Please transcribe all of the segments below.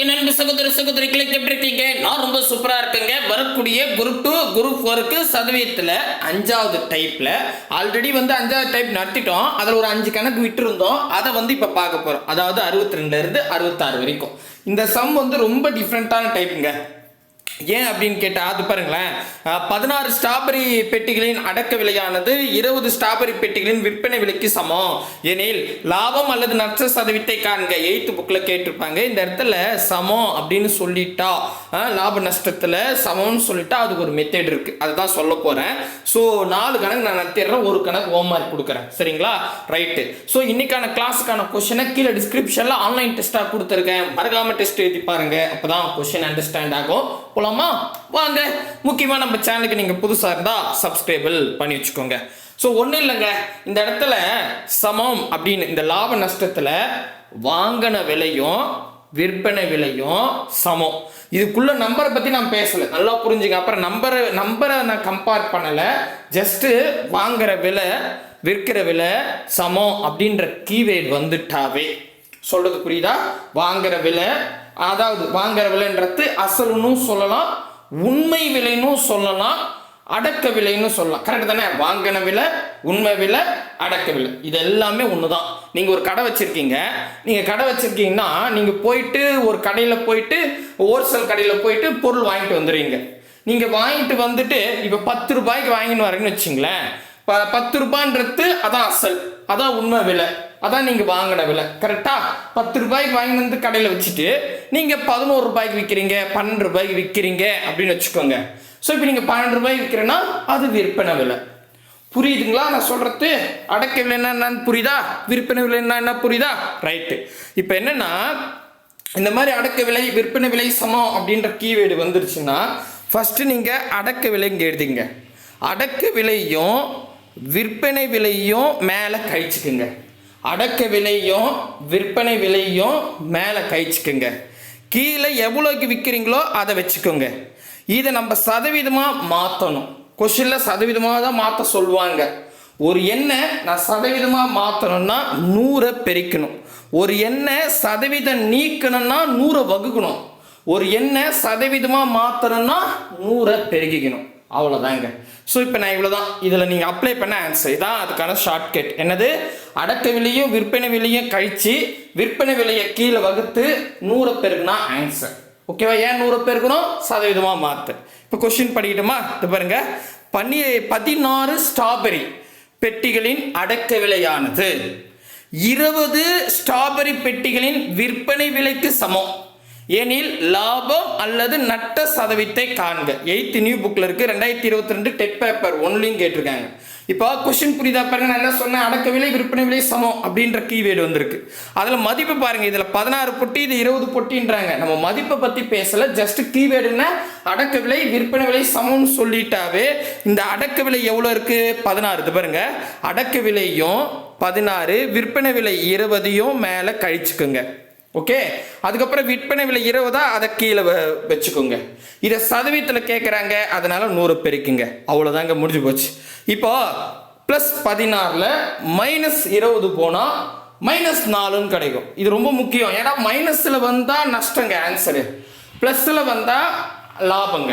Okay நண்பு சகோதரிகளை எப்படி இருக்கீங்க? நான் ரொம்ப சூப்பரா இருக்கேங்க. வரக்கூடிய குரூப் 2 குரூப் 4க்கு சதவீதத்தில் 5வது டைப்ல ஆல்ரெடி 5வது டைப் நடத்திட்டோம். அதில் ஒரு 5 கணக்கு விட்டுருந்தோம். அதை இப்போ பார்க்க போறோம். அதாவது 62ல இருந்து 66 வரைக்கும். இந்த சம் ரொம்ப டிஃப்ரெண்டான டைப்புங்க. ஏன் அப்படின்னு கேட்டால் அது பாருங்களேன், 16 ஸ்ட்ராபெரி பெட்டிகளின் அடக்க விலையானது 20 ஸ்ட்ராபெரி பெட்டிகளின் விற்பனை விலைக்கு சமம் எனில் லாபம் அல்லது நஷ்ட சதவீதத்தை காண்க. 8th புக்கில் கேட்டிருப்பாங்க. இந்த இடத்துல சமம் அப்படின்னு சொல்லிட்டா, லாப நஷ்டத்தில் சமம்னு சொல்லிட்டா அதுக்கு ஒரு மெத்தட் இருக்கு. அதுதான் சொல்ல போறேன். ஸோ 4 கணக்கு நான் நடத்திடுறேன், ஒரு கணக்கு ஹோம்ஒர்க் கொடுக்குறேன். சரிங்களா? ரைட்டு. ஸோ இன்னைக்கான கிளாஸுக்கான கொஸ்டினை கீழே டிஸ்கிரிப்ஷனில் ஆன்லைன் டெஸ்ட்டாக கொடுத்துருக்கேன். மறக்காம டெஸ்ட் எழுதி பாருங்க. அப்போதான் கொஸ்டின் அண்டர்ஸ்டாண்ட் ஆகும். போலாமா? வாங்க. முக்கியமாக நம்ம சேனலுக்கு நீங்கள் புதுசாக இருந்தால் சப்ஸ்கிரைபிள் பண்ணி வச்சுக்கோங்க. ஸோ ஒன்றும் இல்லைங்க, இந்த இடத்துல சமம் அப்படின்னு இந்த லாப நஷ்டத்தில் வாங்கின விலையும் விற்பனை விலையும் சமம். இதுக்குள்ள நம்பரை பற்றி நான் பேசலை, நல்லா புரிஞ்சுங்க. அப்புறம் நம்பரை நான் கம்பேர் பண்ணலை. ஜஸ்ட்டு வாங்குற விலை விற்கிற விலை சமம் அப்படின்ற கீவேர்டு வந்துட்டாவே சொல்றது புரியுதா? வாங்குற விலை, அதாவது வாங்குற விலைன்றது அசலுன்னு சொல்லலாம், உண்மை விலைன்னு சொல்லலாம், அடக்க விலைன்னு சொல்லலாம். கரெக்ட் தானே? வாங்கின விலை, உண்மை விலை, அடக்க விலை, இது எல்லாமே ஒன்று தான். நீங்கள் ஒரு கடை வச்சுருக்கீங்க. நீங்கள் கடை வச்சுருக்கீங்கன்னா நீங்கள் போயிட்டு ஒரு கடையில் போயிட்டு ஹோல்சேல் கடையில் போயிட்டு பொருள் வாங்கிட்டு வந்துடுவீங்க. நீங்கள் வாங்கிட்டு வந்துட்டு இப்போ 10 ரூபாய்க்கு வாங்கின்னு வரீங்கன்னு வச்சுங்களேன். 10 ரூபான்றது அதான் அசல், அதான் உண்மை விலை, அதான் நீங்கள் வாங்கின விலை. கரெக்டா? 10 ரூபாய்க்கு வாங்கி வந்து கடையில் வச்சுட்டு நீங்கள் 11 ரூபாய்க்கு விற்கிறீங்க, 12 ரூபாய்க்கு விற்கிறீங்க அப்படின்னு வச்சுக்கோங்க. ஸோ இப்போ நீங்கள் 12 ரூபாய்க்கு விற்கிறேன்னா அது விற்பனை விலை. புரியுதுங்களா நான் சொல்கிறது? அடக்க விலை என்னன்னு புரியுதா? விற்பனை விலை என்ன புரியுதா? ரைட்டு. இப்போ என்னன்னா, இந்த மாதிரி அடக்க விலை விற்பனை விலை சமம் அப்படின்ற கீவேர்டு வந்துருச்சுன்னா ஃபஸ்ட்டு நீங்கள் அடக்க விலை இங்கே எழுதிங்க. அடக்க விலையும் விற்பனை விலையும் மேலே கழிச்சுக்குங்க. அடக்க விலையும் விற்பனை விலையும் மேலே கழிச்சுக்குங்க. கீழே எவ்வளோக்கு விற்கிறீங்களோ அதை வச்சுக்கோங்க. இதை நம்ம சதவீதமாக மாற்றணும். கொஷினில் சதவீதமாக தான் மாற்ற சொல்லுவாங்க. ஒரு எண்ணை நான் சதவீதமாக மாற்றணும்னா 100 பெருக்கணும். ஒரு எண்ணை சதவீதம் நீக்கணும்னா 100 வகுக்கணும். ஒரு எண்ணை சதவீதமாக மாற்றணும்னா 100 பெருகிக்கணும். அவ்வளோதாங்க. ஸோ இப்போ நான் இவ்வளோதான். இதில் நீங்கள் அப்ளை பண்ண ஆன்சர் இதான். அதுக்கான ஷார்ட்கட் என்னது? அடக்க விலையும் விற்பனை விலையும் கழித்து விற்பனை விலையை கீழே வகுத்து 100 பெருக்குனா ஆன்சர். ஓகேவா? ஏன் 100 பெருக்கணும்? சதவீதமாக மாற்று. இப்போ கொஸ்டின் படிக்கட்டுமா? இது பாருங்க. 16 ஸ்ட்ராபெரி பெட்டிகளின் அடக்க விலையானது 20 ஸ்ட்ராபெரி பெட்டிகளின் விற்பனை விலைக்கு சமம் எனில் லாபம் அல்லது நட்ட சதவீதத்தை காண்க. 8th நியூ புக்கில் இருக்குது. 2022 டெட் பேப்பர் 1லையும் கேட்டிருக்காங்க. இப்போ கொஸ்டின் புரியுதா பாருங்க. நான் என்ன சொன்னேன்? அடக்க விலை விற்பனை விலை சமம் அப்படின்ற கீவேர்டு வந்திருக்கு. அதில் மதிப்பு பாருங்க. இதில் 16 பொட்டி, இது 20 பொட்டின்றாங்க. நம்ம மதிப்பை பற்றி பேசலை, ஜஸ்ட் கீவேர்டுன்னா அடக்க விலை விற்பனை விலை சமம்னு சொல்லிட்டாவே இந்த அடக்க விலை எவ்வளோ இருக்கு? 16. இது பாருங்க. அடக்க விலையும் 16 விற்பனை விலை 20யும் மேலே கழிச்சுக்குங்க. ஓகே. அதுக்கப்புறம் விற்பனை விலை 20 அதை கீழே வச்சுக்கோங்க. இதை சதவீதத்தில் கேட்குறாங்க, அதனால 100 பெருக்குங்க. அவ்வளோதாங்க, முடிஞ்சு போச்சு. இப்போ +16ல் -20 போனால் -4ன்னு கிடைக்கும். இது ரொம்ப முக்கியம். ஏன்னா மைனஸில் வந்தால் நஷ்டங்க ஆன்சரு, ப்ளஸில் வந்தால் லாபங்க.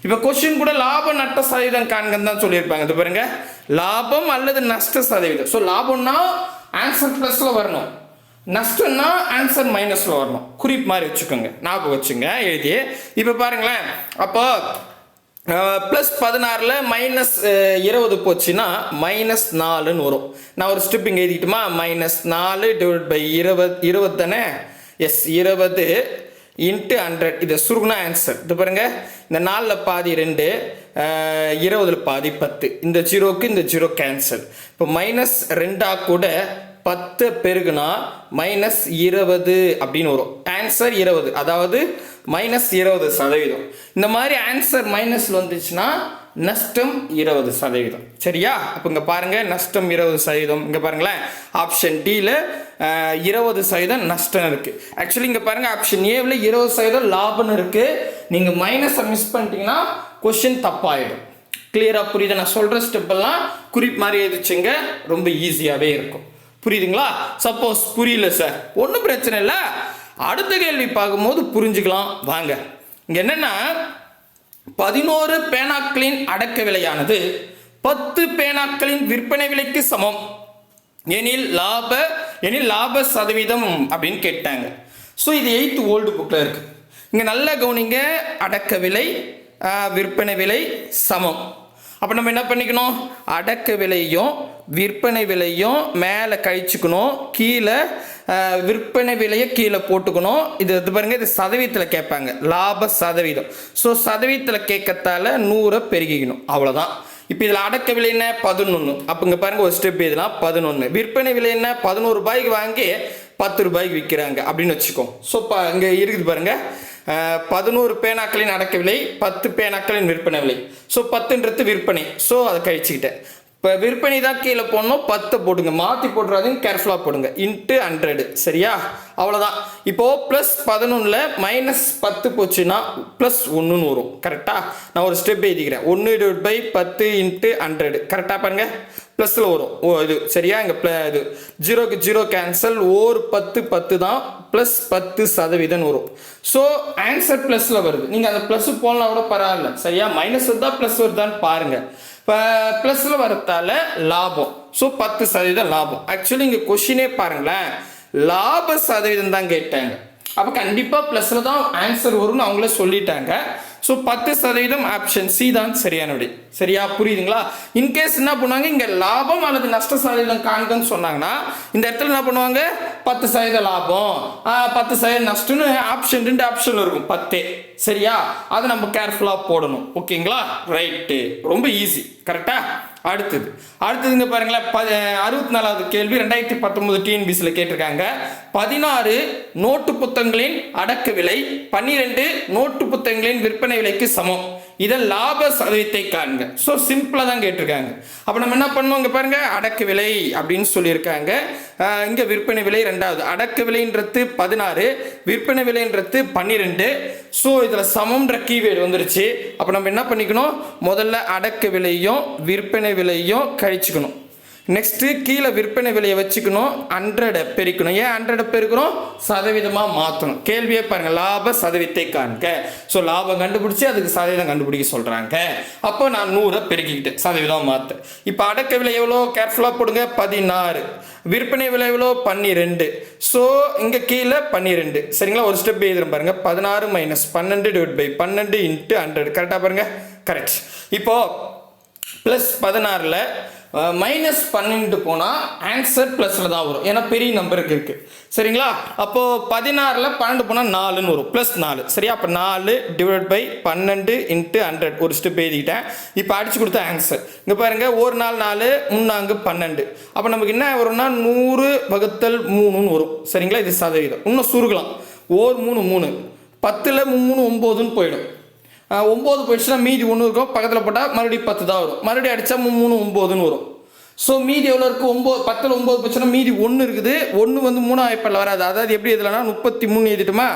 இப்போ கொஸ்டின் கூட லாபம் நட்ட சதவீதம் காண்கன்னு தான் சொல்லியிருப்பாங்க. இது பாருங்க, லாபம் அல்லது நஷ்ட சதவீதம். ஸோ லாபம்னா ஆன்சர் ப்ளஸில் வரணும், நஷ்டம்னா ஆன்சர் மைனஸில் வரணும். குறிப்பு மாதிரி வச்சுக்கோங்க, ஞாபகம் வச்சுங்க எழுதி. இப்போ பாருங்களேன், அப்போ +16ல் -20 போச்சுன்னா -4ன்னு வரும். நான் ஒரு ஸ்டெப் இங்கே எழுதிட்டுமா? -4 / 20 தானே? எஸ், 20 × 100. இதை சுருகுனா ஆன்சர். இது பாருங்க, இந்த 4ல் பாதி 2, 20ல் பாதி 10. இந்த 0க்கு இந்த 0 கேன்சல். இப்போ -2 கூட 10 பெருகுனா -20 அப்படின்னு வரும். ஆன்சர் 20, அதாவது -20%. இந்த மாதிரி ஆன்சர் மைனஸில் வந்துச்சுன்னா நஷ்டம் 20%. சரியா? அப்போ இங்கே பாருங்க, நஷ்டம் 20%. இங்கே பாருங்களேன், ஆப்ஷன் டியில் 20% நஷ்டம் இருக்குது. ஆக்சுவலி இங்கே பாருங்க, ஆப்ஷன் ஏவில் 20% லாபம் இருக்குது. நீங்கள் மைனஸை மிஸ் பண்ணிட்டீங்கன்னா கொஸ்டின் தப்பாயிடும். கிளியராக புரியுது? நான் சொல்கிற ஸ்டெப்பெல்லாம் குறிப்பு மாதிரி எழுதிச்சுங்க, ரொம்ப ஈஸியாகவே இருக்கும். புரியுதுங்களா? சப்போஸ் புரியல சார், ஒன்றும் பிரச்சனை இல்லை. அடுத்த கேள்வி பார்க்கும்போது புரிஞ்சுக்கலாம் வாங்க. இங்க என்னன்னா 11 பேனாக்களின் அடக்க விலையானது 10 பேனாக்களின் விற்பனை விலைக்கு சமம் எனில் லாப சதவீதம் அப்படின்னு கேட்டாங்க. ஸோ இது 8th ஓல்டு புக்கில் இருக்கு. இங்கே நல்லா கவனிங்க, அடக்க விலை விற்பனை விலை சமம். அப்போ நம்ம என்ன பண்ணிக்கணும், அடக்க விலையும் விற்பனை விலையும் மேலே கழிச்சுக்கணும், கீழே விற்பனை விலையை கீழே போட்டுக்கணும். இது பாருங்க, இது சதவீதத்தில் கேட்பாங்க, லாப சதவீதம். ஸோ சதவீதத்தில் கேட்கத்தால 100 பெருகிக்கணும், அவ்வளோதான். இப்போ இதில் அடக்க விலை என்ன 11. அப்போ இங்கே பாருங்க ஒரு ஸ்டெப் இதெல்லாம் 11. விற்பனை விலை என்ன 11 ரூபாய்க்கு வாங்கி 10 ரூபாய்க்கு விற்கிறாங்க அப்படின்னு வச்சுக்கோ. ஸோ இங்கே இருக்குது பாருங்க, 11 பேனாக்களின் அடக்க விலை 10 பேனாக்களின் விற்பனை விலை. ஸோ 10ன்றது விற்பனை, ஸோ அதை கழிச்சுக்கிட்டேன். இப்போ விற்பனை தான் கீழே போடணும், 10 போடுங்க, மாற்றி போட்டுறாதீங்க, கேர்ஃபுல்லாக போடுங்க, இன்ட்டு 100. சரியா, அவ்வளோதான். இப்போது ப்ளஸ் 11ல் மைனஸ் 10 போச்சுன்னா ப்ளஸ் 1ன்னு வரும். கரெக்டாக நான் ஒரு ஸ்டெப் எழுதிக்கிறேன், 1/10 இன்ட்டு 100. கரெக்டாக பாருங்கள், ப்ளஸில் வரும். இது சரியா, இங்கே இது 0க்கு 0 கேன்சல், ஒரு 10 தான், ப்ளஸ் 10% வரும். ஸோ ஆன்சர் ப்ளஸில் வருது. நீங்கள் அந்த ப்ளஸ் போடலாம் கூட பரவாயில்ல. சரியா, மைனஸ் வருதா ப்ளஸ் வருதான்னு பாருங்கள். இப்போ ப்ளஸில் வரத்தால லாபம், ஸோ 10% லாபம். ஆக்சுவலி இங்கே கொஷினே பாருங்களேன், லாப சதவீதம் தான் கேட்டாங்க. அப்போ கண்டிப்பாக ப்ளஸில் தான் ஆன்சர் வரும்னு அவங்களே சொல்லிட்டாங்க. ஸோ 10% ஆப்ஷன் சி தான் சரியான விடை. சரியா, புரியுதுங்களா? இன்கேஸ் என்ன பண்ணுவாங்க, இங்கே லாபம் அல்லது நஷ்ட சதவீதம் காண்கன்னு சொன்னாங்கன்னா இந்த இடத்துல என்ன பண்ணுவாங்க, 10% லாபம் 10% நஷ்டம்னு ஆப்ஷன் 2 ஆப்ஷன் இருக்கும், 10. சரியா, அதை நம்ம கேர்ஃபுல்லாக போடணும். ஓகேங்களா, ரைட்டு, ரொம்ப ஈஸி. கரெக்டா, அடுத்தது இங்கே பாருங்களேன், 64வது கேள்வி 2019 டிஎன்பிசியில் கேட்டிருக்காங்க. 16 நோட்டு புத்தகங்களின் அடக்க விலை 12 நோட்டு புத்தகங்களின் விற்பனை விலைக்கு சமம். இதை லாப சதவீதத்தை காண்க. ஸோ சிம்பிளாக தான் கேட்டிருக்காங்க. அப்போ நம்ம என்ன பண்ணுவோம், இங்கே பாருங்க, அடக்க விலை அப்படின்னு சொல்லியிருக்காங்க. இங்கே விற்பனை விலை 2வது, அடக்க விலைன்றது 16, விற்பனை விலைன்றது 12. ஸோ இதில் சமம்ன்ற கீவேர்டு வந்துருச்சு. அப்போ நம்ம என்ன பண்ணிக்கணும், முதல்ல அடக்க விலையும் விற்பனை விலையும் கழிச்சுக்கணும். நெக்ஸ்ட்டு கீழே விற்பனை விலையை வச்சுக்கணும், 100 பெருக்கணும். ஏன் 100 பெருக்கிறோம், சதவீதமாக மாற்றணும். கேள்வியே பாருங்கள், லாப சதவீதத்தை காண்க. ஸோ லாபம் கண்டுபிடிச்சி அதுக்கு சதவீதம் கண்டுபிடிக்க சொல்கிறாங்க. அப்போ நான் 100 பெருக்கிக்கிட்டேன், சதவீதம் மாற்ற. இப்போ அடக்க விலை எவ்வளோ, கேர்ஃபுல்லாக போடுங்க, 16. விற்பனை விலை எவ்வளோ, 12. ஸோ இங்கே கீழே 12. சரிங்களா, ஒரு ஸ்டெப் எழுதுறேன் பாருங்க, 16 மைனஸ் 12/12 இன்ட்டு 100. கரெக்டாக பாருங்க, கரெக்ட். இப்போது ப்ளஸ் 16ல் மைனஸ் 12 போனால் ஆன்சர் ப்ளஸில் தான் வரும், ஏன்னா பெரிய நம்பருக்கு இருக்குது. சரிங்களா, அப்போது 16ல் 12 போனால் 4ன்னு வரும், ப்ளஸ் 4. சரியா, அப்போ 4/12 இன்ட்டு 100 ஒரு ஸ்டெப் எழுதிக்கிட்டேன். இப்போ அடிச்சு கொடுத்த ஆன்சர் இங்கே பாருங்கள், ஒரு 4 4 12. அப்போ நமக்கு என்ன வரும்னா 100/3ன்னு வரும். சரிங்களா, இது சதவீதம். இன்னும் சுருக்கலாம், ஒரு 3 3, 10ல் 3 9ன்னு போயிடும். 9 போயிடுச்சுன்னா மீதி 1 இருக்கும், பக்கத்தில் போட்டால் மறுபடியும் 10 தான் வரும். மறுபடியும் அடித்தா 3 9ன்னு வரும். ஸோ மீதி எவ்வளோ இருக்குது, 9. 10ல் 9 போச்சுன்னா மீதி 1 இருக்குது. 1 வந்து 3 ஆய்ப்பாடில் வராது. அதாவது எப்படி எதுலனா 33 எழுதிட்டுமா,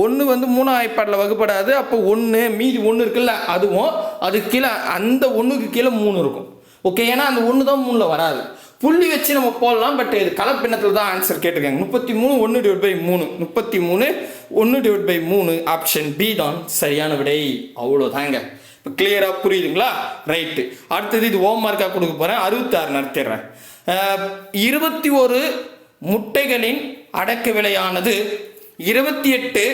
1 வந்து 3 ஆய்ப்பாடில் வகுப்படாது. அப்போ 1 மீதி 1 இருக்குல்ல, அதுவும் அதுக்கு கீழே அந்த 1க்கு கீழே 3 இருக்கும். ஓகே, ஏன்னா அந்த 1 தான் 3ல் வராது. புள்ளி வச்சு நம்ம போடலாம், பட் இது கலப்பினத்தில் தான் ஆன்சர் கேட்டிருக்காங்க. 33 1/3, 33 1/3. ஆப்ஷன் பி தான் சரியான விடை. அவ்வளோதாங்க. இப்போ கிளியராக புரியுதுங்களா, ரைட்டு. அடுத்தது இது ஹோம் மார்க்காக கொடுக்க போகிறேன், 66 நடத்திடுறேன். 21 முட்டைகளின் அடக்க விலையானது 28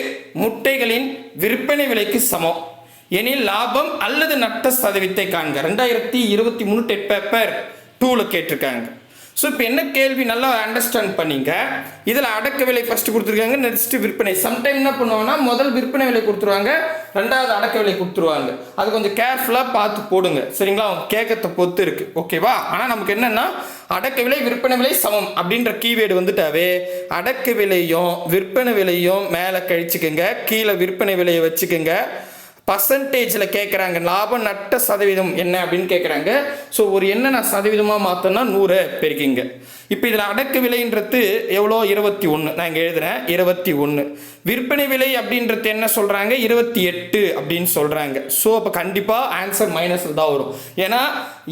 முட்டைகளின் விற்பனை விலைக்கு சமம் எனில் லாபம் அல்லது நட்ட சதவீதத்தை காண்க. 2023 டெட் பேப்பர் 2ல் கேட்டிருக்காங்க. ஸோ இப்போ என்ன கேள்வி நல்லா அண்டர்ஸ்டாண்ட் பண்ணிங்க. இதில் அடக்க விலை ஃபஸ்ட்டு கொடுத்துருக்காங்க, நெக்ஸ்ட்டு விற்பனை. சம்டைம் என்ன பண்ணுவாங்கன்னா முதல் விற்பனை விலை கொடுத்துருவாங்க, 2வது அடக்க விலை கொடுத்துருவாங்க. அது கொஞ்சம் கேர்ஃபுல்லாக பார்த்து போடுங்க. சரிங்களா, அவங்க கேட்கறத பொறுத்து இருக்குது. ஓகேவா, ஆனால் நமக்கு என்னென்னா அடக்க விலை விற்பனை விலை சமம் அப்படின்ற கீவேர்டு வந்துட்டாவே அடக்க விலையும் விற்பனை விலையும் மேலே கழிச்சுக்கோங்க, கீழே விற்பனை விலையை வச்சுக்கோங்க. பர்சன்டேஜில் கேட்குறாங்க, லாபம் நட்ட சதவீதம் என்ன அப்படின்னு கேட்குறாங்க. ஸோ ஒரு என்ன நான் சதவீதமாக மாற்றோன்னா 100 பெருக்கிங்க. இப்போ இதில் அடக்க விலைன்றது எவ்வளோ, 21. நான் இங்கே எழுதுகிறேன், 21. விற்பனை விலை அப்படின்றது என்ன சொல்கிறாங்க, 28 அப்படின்னு சொல்கிறாங்க. ஸோ அப்போ கண்டிப்பாக ஆன்சர் மைனஸில் தான் வரும், ஏன்னா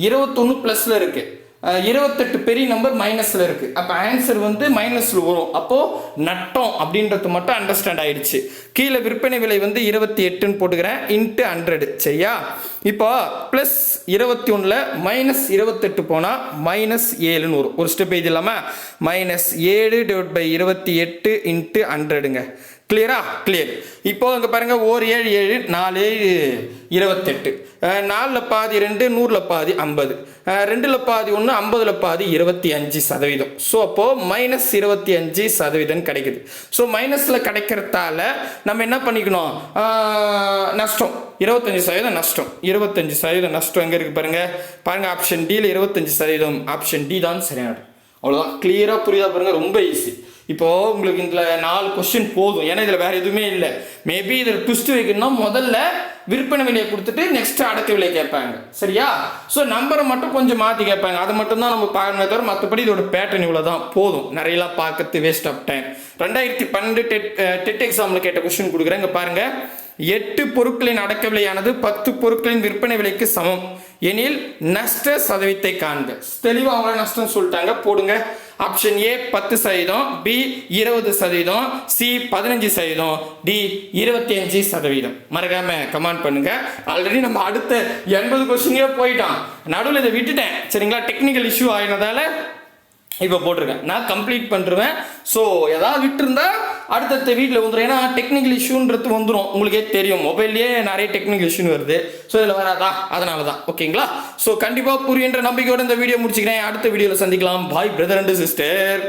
21 ப்ளஸில் இருக்குது. 28 பெரிய நம்பர் மைனஸில் இருக்குது. அப்போ ஆன்சர் வந்து மைனஸில் வரும். அப்போது நட்டம் அப்படின்றது மட்டும் அண்டர்ஸ்டாண்ட் ஆயிடுச்சு. கீழே விற்பனை விலை வந்து 28ன்னு போட்டுக்கிறேன், இன்ட்டு 100. சரியா? இப்போ ப்ளஸ் 21ல் மைனஸ் 28 போனால் -7ன்னு வரும். ஒரு ஸ்டெப் இது இல்லாமல் -7/28 இன்ட்டு 100ங்க. கிளியரா? கிளியர். இப்போ இங்கே பாருங்கள், 1 7 7 4 28, 4ல் பாதி 2, 100ல் பாதி 50, 2ல் பாதி 1, 50ல் பாதி 25%. ஸோ அப்போது -25% கிடைக்குது. ஸோ மைனஸில் கிடைக்கிறதால நம்ம என்ன பண்ணிக்கணும், நஷ்டம் 25% நஷ்டம். 25% நஷ்டம் எங்கே இருக்குது பாருங்கள் ஆப்ஷன் டியில் 25%. ஆப்ஷன் டி தான் சரியானது. அவ்வளோதான். கிளியராக புரியுதா பாருங்கள், ரொம்ப ஈஸி. இப்போது உங்களுக்கு இதில் 4 கொஸ்டின் போதும், ஏன்னா இதில் வேறு எதுவுமே இல்லை. மேபி இதில் ட்விஸ்ட் வைக்கணும்னா முதல்ல விற்பனை விலையை கொடுத்துட்டு நெக்ஸ்ட் அடக்க விலை கேட்பாங்க. சரியா? ஸோ நம்பரை மட்டும் கொஞ்சம் மாற்றி கேட்பாங்க. அதை மட்டும்தான் நம்ம பார்க்கணும் தவிர மற்றபடி இதோட பேட்டர்ன் இவ்வளோ தான். போதும், நிறையலாம் பார்க்கறது வேஸ்ட் ஆஃப் டைம். 2012 டெட் எக்ஸாமில் கேட்ட கொஸ்டின் கொடுக்குறேன். இங்கே பாருங்கள், 8 பொருட்களின் அடக்க விலையானது 10 பொருட்களின் விற்பனை விலைக்கு சமம் எனில் நஷ்ட சதவீதத்தை காண்க. தெளிவாக அவங்கள நஷ்டம் சொல்லிட்டாங்க, போடுங்க. Option A 10%, B 20%, C 15%, D 25%. மறக்காம கமெண்ட் பண்ணுங்க. ஆல்ரெடி நம்ம அடுத்த 80 கொஸ்டினே போயிட்டான், நடுவில் இதை விட்டுட்டேன். சரிங்களா? டெக்னிக்கல் இஷ்யூ ஆகினதால இப்போ போட்டிருக்கேன். நான் கம்ப்ளீட் பண்ணுறேன். ஸோ ஏதாவது விட்டுருந்தா அடுத்தடுத்த வீட்டில் வந்துடும். ஏன்னா டெக்னிக்கல் இஷ்யூன்றது வந்துடும், உங்களுக்கே தெரியும். மொபைல்லேயே நிறைய டெக்னிக்கல் இஷ்யூன்னு வருது. ஸோ இதில் வராதா? அதனால தான். ஓகேங்களா? ஸோ கண்டிப்பாக புரியுன்ற நம்பிக்கையோட இந்த வீடியோ முடிச்சுக்கிறேன். அடுத்த வீடியோவில் சந்திக்கலாம். பாய் பிரதர் அண்ட் சிஸ்டர்.